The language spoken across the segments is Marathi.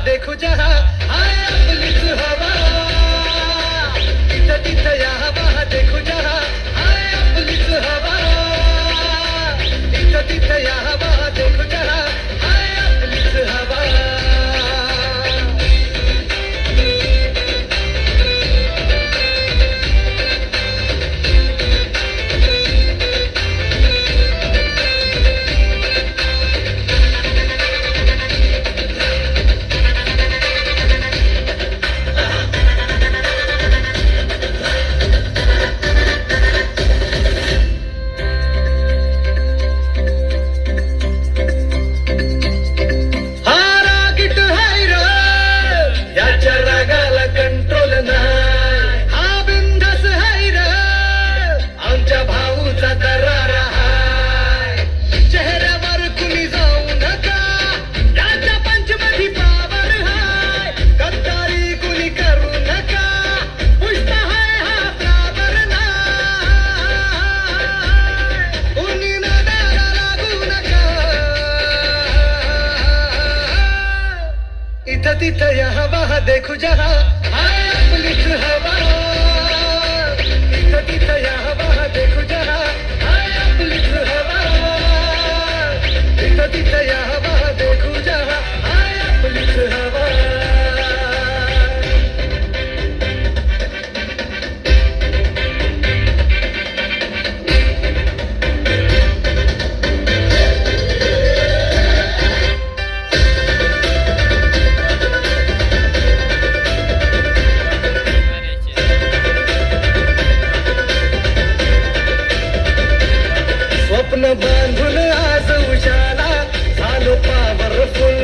देखो जहाँ हाय अपनीच हवा, इथं तिथं या हवा देखो जहाँ हाय अपनीच हवा, इथं तिथं या हवा देखो जहाँ हाय अपनीच हवा. इथं तिथं या हवा देखो जहाँ हाय अपनीच हवा, इथं तिथं या हवा देखो जहाँ हाय अपनीच हवा, इथं तिथं या हवा देखो जहाँ हाय अपनीच हवा. स्वप्न बांधून आज उजाला झालो पॉवरफुल,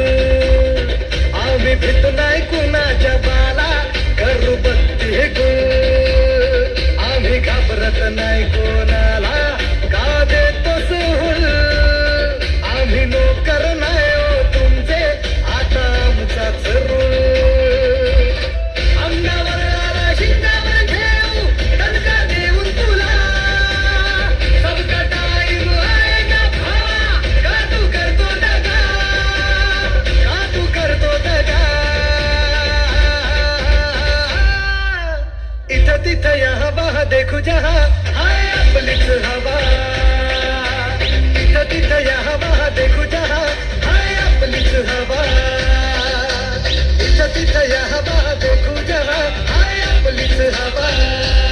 आम्ही भीत नाही कुणाच्या बाला करू बत्ती हे गुल, आम्ही घाबरत नाही कोणाला का देतो सहूल, आम्ही नोकर नाही हो तुमचे आता आमचाच रूल, अंगावर आला शिंगावर घेऊ दणका देऊन तुला सबका इथं तिथं या हवा देखो जहाँ हाय अपनीच हवा, इथं तिथं या हवा देखो जहाँ हाय अपनीच हवा, इथं तिथं या हवा देखो जहाँ हाय अपनीच हवा.